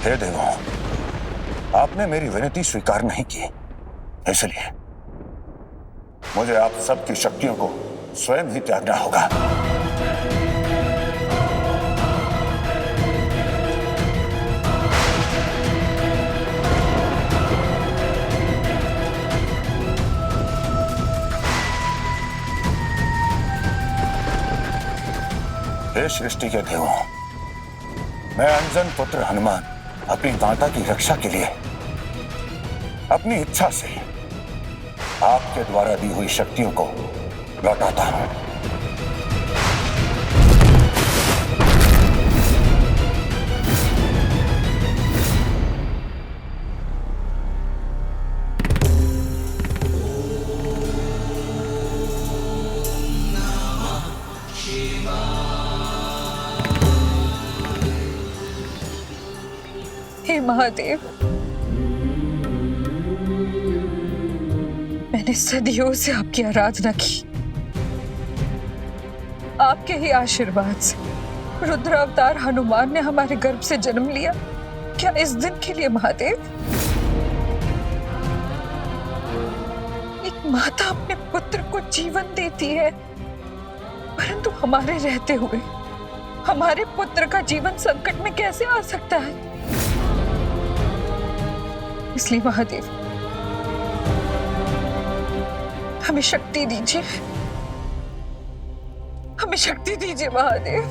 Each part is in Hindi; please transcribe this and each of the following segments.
हे देवों, आपने मेरी विनती स्वीकार नहीं की, इसलिए मुझे आप सबकी शक्तियों को स्वयं ही त्यागना होगा। हे सृष्टि के देवों, मैं अंजन पुत्र हनुमान अपनी माता की रक्षा के लिए अपनी इच्छा से आपके द्वारा दी हुई शक्तियों को लौटाता हूं। हे महादेव, मैंने सदियों से आपकी आराधना की। आपके ही आशीर्वाद से रुद्र अवतार हनुमान ने हमारे गर्भ से जन्म लिया। क्या इस दिन के लिए महादेव? एक माता अपने पुत्र को जीवन देती है, परंतु हमारे रहते हुए हमारे पुत्र का जीवन संकट में कैसे आ सकता है? इसलिए महादेव, हमें शक्ति दीजिए, हमें शक्ति दीजिए महादेव।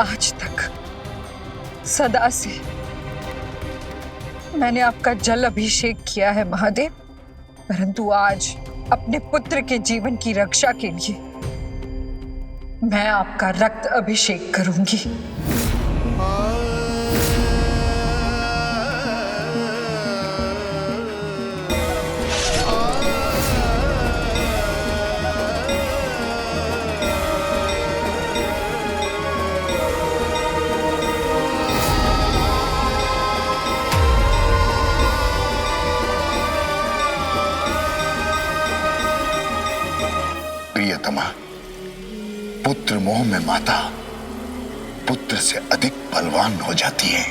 आज तक सदा से मैंने आपका जल अभिषेक किया है महादेव, परंतु आज अपने पुत्र के जीवन की रक्षा के लिए मैं आपका रक्त अभिषेक करूंगी। प्रियतमा, पुत्र मोह में माता पुत्र से अधिक बलवान हो जाती है।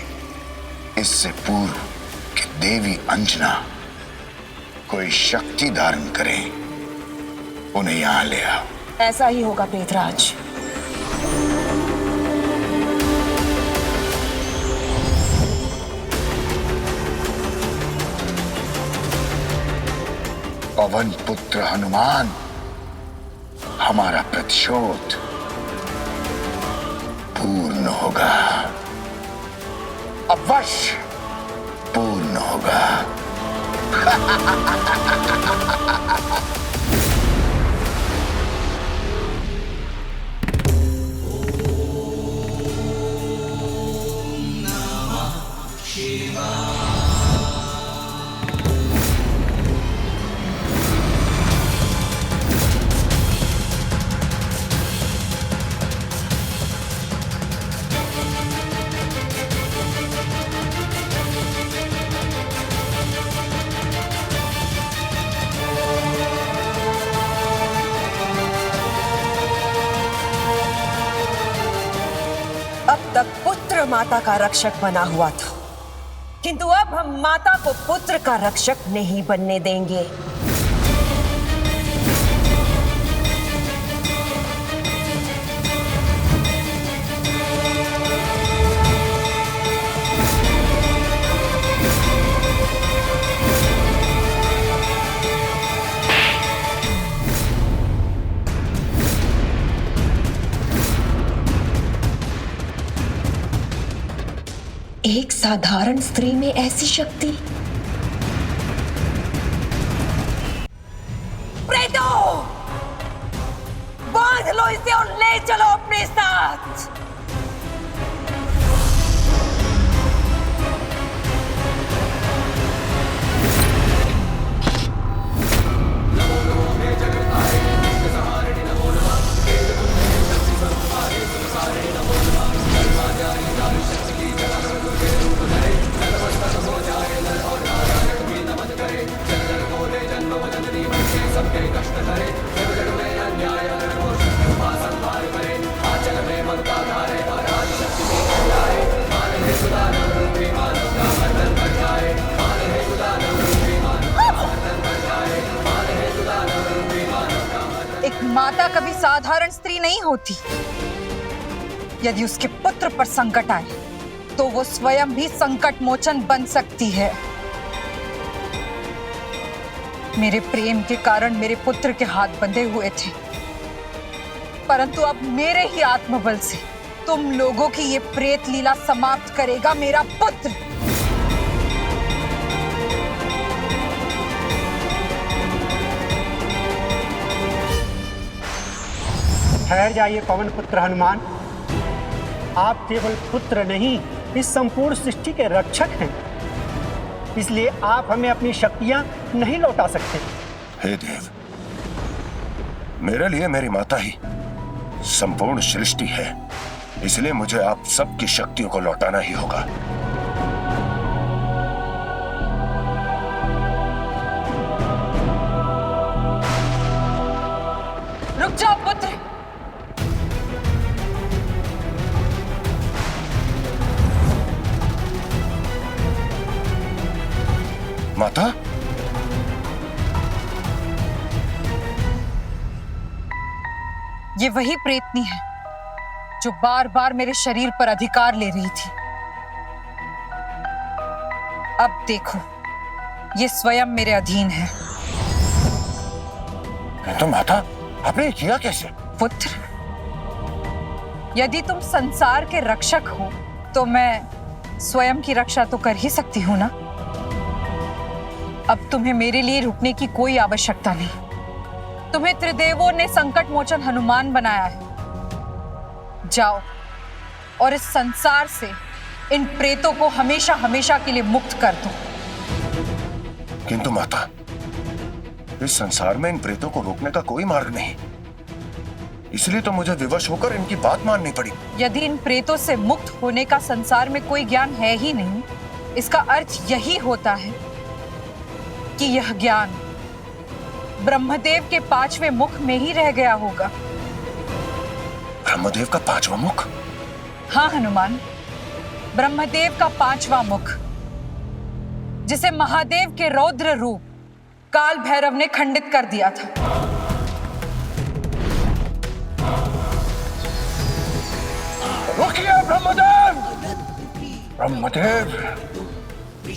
इससे पूर्व कि देवी अंजना कोई शक्ति धारण करे, उन्हें यहां ले आओ। ऐसा ही होगा प्रेतराज। पवन पुत्र हनुमान, हमारा प्रतिशोध पूर्ण होगा, अवश्य पूर्ण होगा। अब तक पुत्र माता का रक्षक बना हुआ था, किंतु अब हम माता को पुत्र का रक्षक नहीं बनने देंगे। एक साधारण स्त्री में ऐसी शक्ति? प्रेतों, बांध लो इसे और ले चलो अपने साथ। माता कभी साधारण स्त्री नहीं होती। यदि उसके पुत्र पर संकट आए तो वो स्वयं भी संकट मोचन बन सकती है। मेरे प्रेम के कारण मेरे पुत्र के हाथ बंधे हुए थे, परंतु अब मेरे ही आत्मबल से तुम लोगों की ये प्रेत लीला समाप्त करेगा मेरा पुत्र। ठहर जाइए पवन पुत्र हनुमान। आप केवल पुत्र नहीं, इस संपूर्ण सृष्टि के रक्षक हैं। इसलिए आप हमें अपनी शक्तियां नहीं लौटा सकते। हे देव, मेरे लिए मेरी माता ही संपूर्ण सृष्टि है, इसलिए मुझे आप सबकी शक्तियों को लौटाना ही होगा। रुक जाओ पुत्र। माता, ये वही प्रेतनी है जो बार बार मेरे शरीर पर अधिकार ले रही थी। अब देखो, ये स्वयं मेरे अधीन है। तो माता, आपने किया कैसे? पुत्र, यदि तुम संसार के रक्षक हो तो मैं स्वयं की रक्षा तो कर ही सकती हूं ना। अब तुम्हें मेरे लिए रुकने की कोई आवश्यकता नहीं। तुम्हें त्रिदेवों ने संकट मोचन हनुमान बनाया है। जाओ और इस संसार से इन प्रेतों को हमेशा हमेशा के लिए मुक्त कर दो। किंतु माता, इस संसार में इन प्रेतों को रोकने का कोई मार्ग नहीं, इसलिए तो मुझे विवश होकर इनकी बात माननी पड़ी। यदि इन प्रेतों से मुक्त होने का संसार में कोई ज्ञान है ही नहीं, इसका अर्थ यही होता है कि यह ज्ञान ब्रह्मदेव के 5वें मुख में ही रह गया होगा। ब्रह्मदेव का 5वां मुख? हाँ हनुमान, ब्रह्मदेव का 5वां मुख, जिसे महादेव के रौद्र रूप काल भैरव ने खंडित कर दिया था। रुकिए ब्रह्मदेव! ब्रह्मदेव,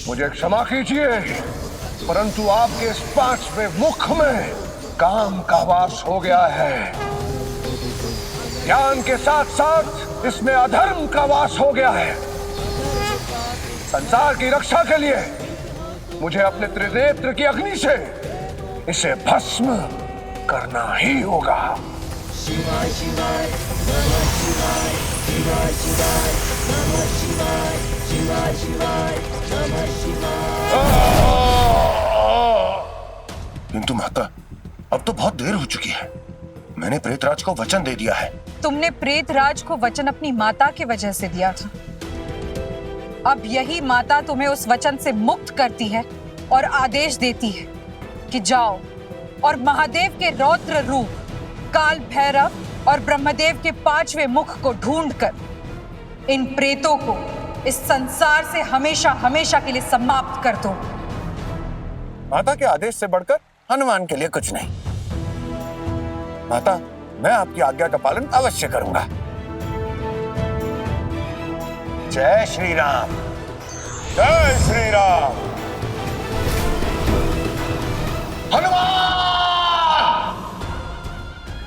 मुझे क्षमा कीजिए, परंतु आपके इस 5वें मुख में काम का वास हो गया है। ज्ञान के साथ साथ इसमें अधर्म का वास हो गया है। संसार की रक्षा के लिए मुझे अपने त्रिनेत्र की अग्नि से इसे भस्म करना ही होगा। शिवाय शिवाय नमः शिवाय, शिवाय शिवाय नमः शिवाय, शिवाय शिवाय नमः शिवाय। किंतु माता, अब तो बहुत देर हो चुकी है। मैंने प्रेतराज को वचन दे दिया है। तुमने प्रेतराज को वचन अपनी माता की वजह से दिया था। अब यही माता तुम्हें उस वचन से मुक्त करती है और आदेश देती है कि जाओ और महादेव के रौद्र रूप काल भैरव और ब्रह्मदेव के 5वें मुख को ढूंढकर इन प्रेतों को इस संसार से हमेशा हमेशा के लिए समाप्त कर दो। माता के आदेश से बढ़कर हनुमान के लिए कुछ नहीं। माता, मैं आपकी आज्ञा का पालन अवश्य करूंगा। जय श्री राम, जय श्री राम। हनुमान!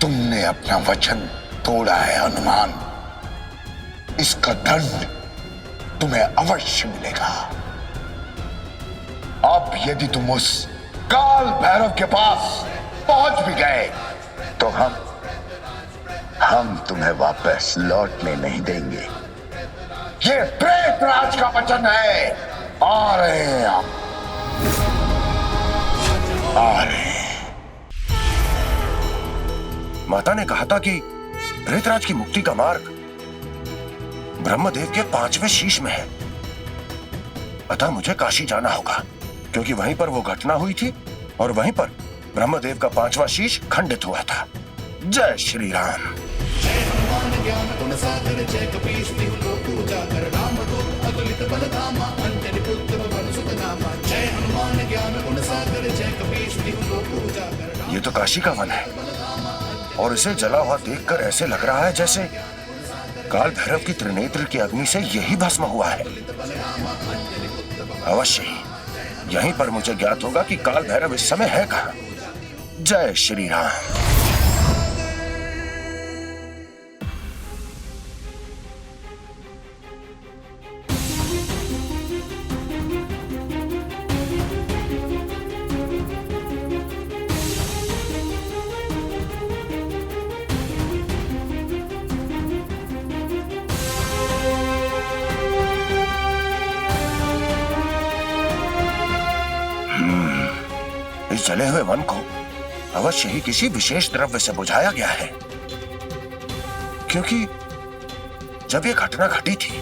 तुमने अपना वचन तोड़ा है हनुमान। इसका दंड तुम्हें अवश्य मिलेगा। अब यदि तुम उस काल भैरव के पास पहुंच भी गए तो हम तुम्हें वापस लौटने नहीं देंगे। ये प्रेतराज का वचन है। आ रहे हैं हम, आ रहे हैं। माता ने कहा था कि प्रेतराज की मुक्ति का मार्ग ब्रह्मदेव के 5वें शीश में है। अतः मुझे काशी जाना होगा, क्योंकि वहीं पर वो घटना हुई थी और वहीं पर ब्रह्मदेव का 5वां शीश खंडित हुआ था। जय श्री राम। जय हनुमान ज्ञान गुण सागर, जय कपीश तिहु लोक उजागर, राम दूत अतुलित बल धामा, अंजनी पुत्र पवन सुत नामा। जय हनुमान ज्ञान गुण सागर, जय कपीश तिहु लोक उजागर। ये तो काशी का वन है। और इसे जला हुआ देखकर ऐसे लग रहा है जैसे काल भैरव की त्रिनेत्र की अग्नि से यही भस्म हुआ है। अवश्य ही यहीं पर मुझे ज्ञात होगा कि काल भैरव इस समय है कहां। जय श्री राम। इस जले हुए वन को अवश्य ही किसी विशेष द्रव्य से बुझाया गया है, क्योंकि जब ये घटना घटी थी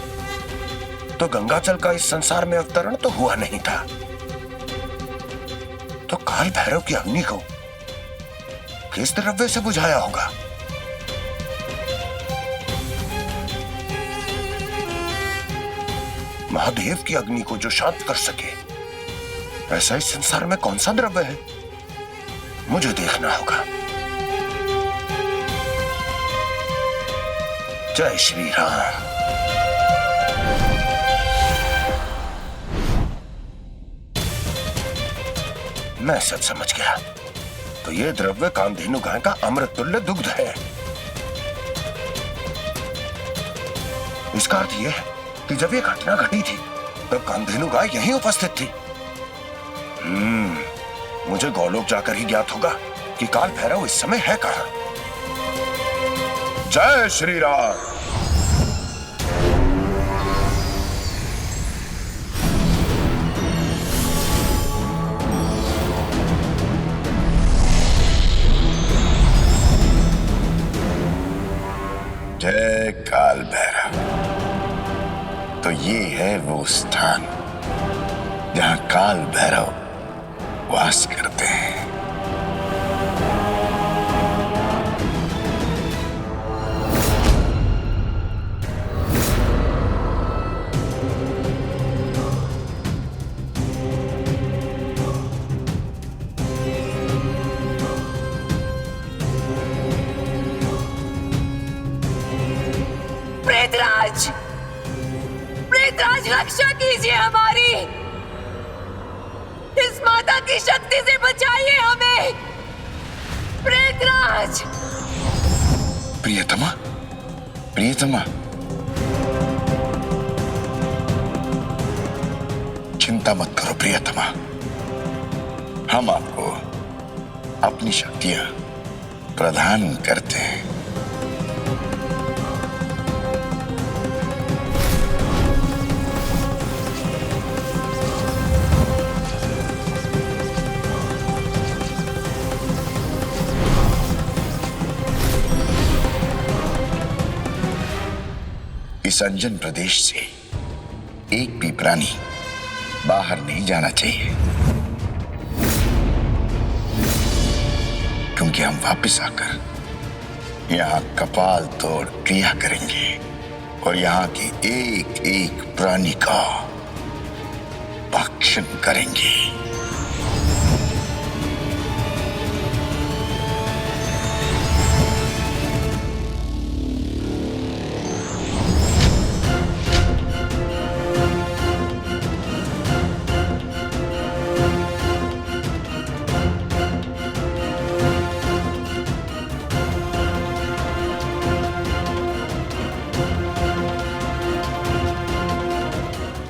तो गंगाजल का इस संसार में अवतरण तो हुआ नहीं था। तो काल भैरव की अग्नि को किस द्रव्य से बुझाया होगा? महादेव की अग्नि को जो शांत कर सके ऐसा इस संसार में कौन सा द्रव्य है, मुझे देखना होगा। जय श्री राम। मैं सब समझ गया। तो ये द्रव्य कामधेनु गाय का अमृत तुल्य दुग्ध है। इसका अर्थ यह है कि जब ये घटना घटी थी तब कामधेनु गाय यहीं उपस्थित थी। मुझे गौलोक जाकर ही ज्ञात होगा कि काल भैरव इस समय है कहां। जय श्री राम। जय काल भैरव। तो ये है वो स्थान जहां काल भैरव वास करते हैं। प्रेतराज, प्रेतराज रक्षा कीजिए हमारी। इस माता की शक्ति से बचाइए हमें, प्रेतराज। प्रियतमा, प्रियतमा, चिंता मत करो प्रियतमा। हम आपको अपनी शक्तियां प्रदान करते हैं। इस अंजन प्रदेश से एक भी प्राणी बाहर नहीं जाना चाहिए, क्योंकि हम वापस आकर यहाँ कपाल तोड़ क्रिया करेंगे और यहाँ के एक एक प्राणी का भक्षण करेंगे।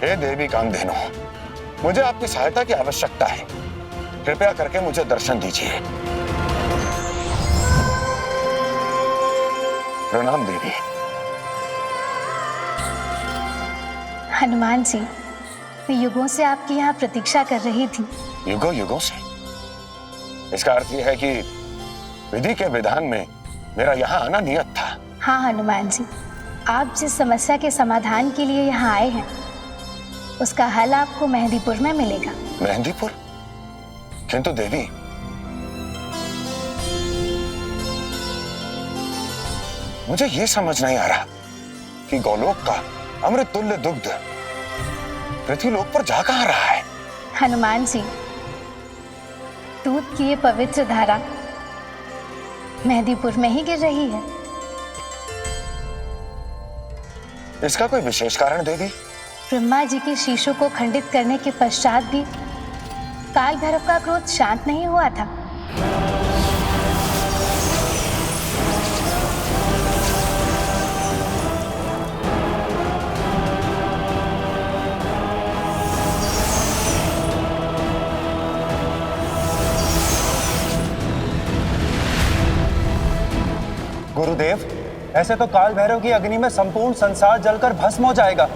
हे देवी कामधेनु, मुझे आपकी सहायता की आवश्यकता है। कृपया करके मुझे दर्शन दीजिए। प्रणाम देवी। हनुमान जी, मैं युगों से आपकी यहाँ प्रतीक्षा कर रही थी। युगों युगों से? इसका अर्थ यह है कि विधि के विधान में मेरा यहाँ आना नियत था। हाँ हनुमान जी, आप जिस समस्या के समाधान के लिए यहाँ आए हैं उसका हल आपको मेहंदीपुर में मिलेगा। मेहंदीपुर? किंतु देवी, मुझे यह समझ नहीं आ रहा कि गौलोक का अमृत तुल्य दुग्ध पृथ्वीलोक पर जा कहां रहा है। हनुमान जी, दूध की ये पवित्र धारा मेहंदीपुर में ही गिर रही है। इसका कोई विशेष कारण देवी? ब्रह्मा जी की शीशों को खंडित करने के पश्चात भी काल भैरव का क्रोध शांत नहीं हुआ था। गुरुदेव, ऐसे तो काल भैरव की अग्नि में संपूर्ण संसार जलकर भस्म हो जाएगा।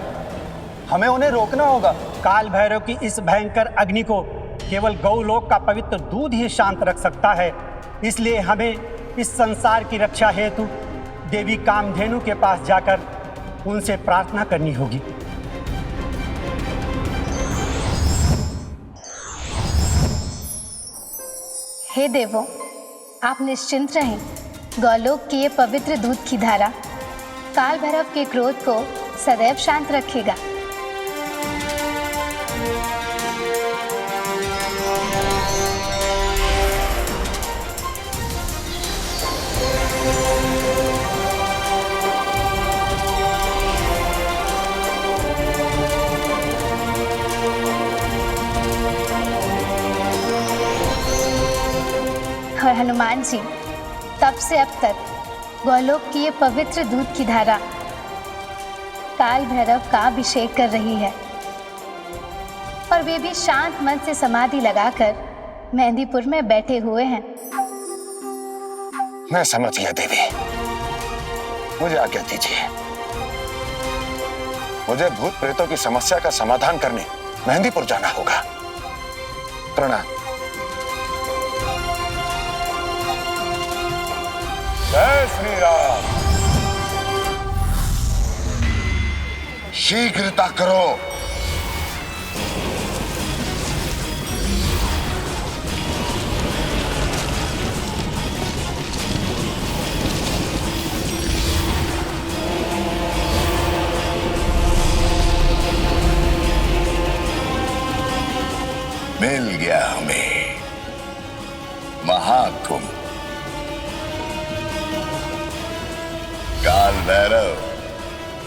हमें उन्हें रोकना होगा। काल भैरव की इस भयंकर अग्नि को केवल गौलोक का पवित्र दूध ही शांत रख सकता है। इसलिए हमें इस संसार की रक्षा हेतु देवी कामधेनु के पास जाकर उनसे प्रार्थना करनी होगी। हे देवों, आप निश्चिंत रहें। गौलोक की ये पवित्र दूध की धारा काल भैरव के क्रोध को सदैव शांत रखेगा। और हनुमान जी, तब से अब तक गौलोक की ये पवित्र दूध की धारा काल भैरव का अभिषेक कर रही है, और वे भी शांत मन से समाधि लगाकर मेहंदीपुर में बैठे हुए हैं। मैं समझ गया देवी, मुझे आज्ञा दीजिए। मुझे भूत प्रेतों की समस्या का समाधान करने मेहंदीपुर जाना होगा। प्रणाम। जय श्री राम। शीघ्रता करो। मिल गया हमें महाकुंभ। काल भैरव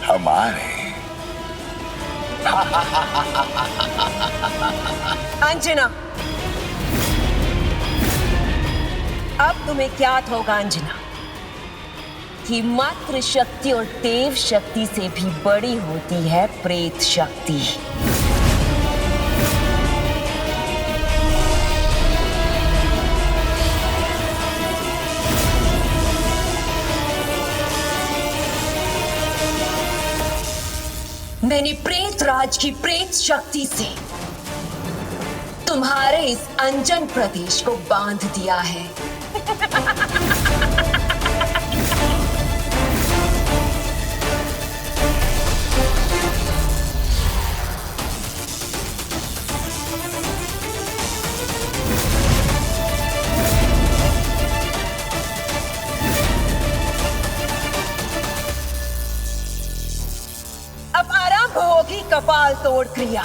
हमारे। अंजना, अब तुम्हें ज्ञात होगा अंजना कि मातृ शक्ति और देव शक्ति से भी बड़ी होती है प्रेत शक्ति। मैंने प्रेत राज की प्रेत शक्ति से तुम्हारे इस अंजन प्रदेश को बांध दिया है। अब आरंभ होगी कपाल तोड़ क्रिया,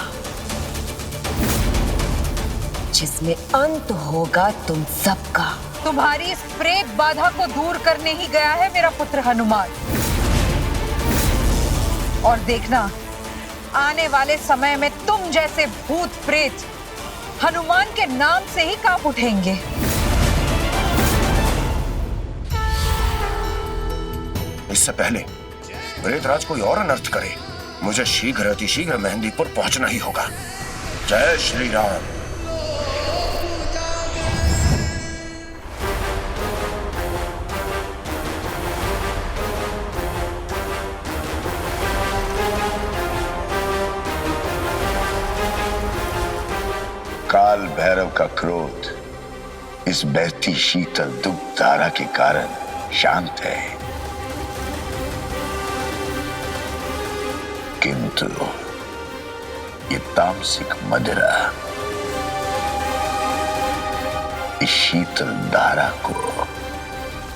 जिसमें अंत होगा तुम सबका। तुम्हारी इस प्रेत बाधा को दूर करने ही गया है मेरा पुत्र हनुमान। और देखना, आने वाले समय में तुम जैसे भूत प्रेत हनुमान के नाम से ही कांप उठेंगे। इससे पहले प्रेतराज कोई और अनर्थ करे, मुझे शीघ्र अतिशीघ्र मेहंदीपुर पहुंचना ही होगा। जय श्री राम। काल भैरव का क्रोध इस बहती शीतल दुग्ध धारा के कारण शांत है, किंतु ये तामसिक मदिरा इस शीतल धारा को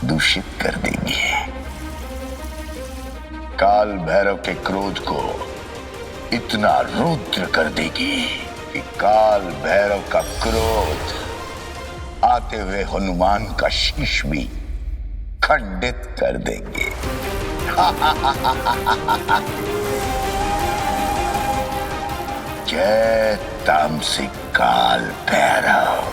दूषित कर देगी। काल भैरव के क्रोध को इतना रुद्र कर देगी कि काल भैरव का क्रोध आते हुए हनुमान का शीश भी खंडित कर देंगे। जय तामसिक काल भैरव।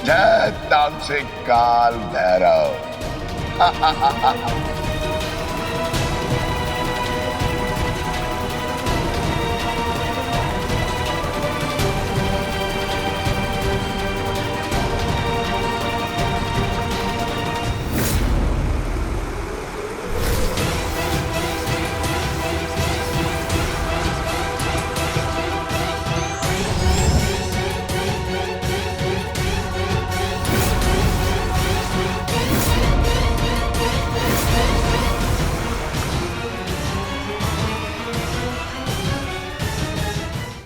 जय तामसिक काल भैरव।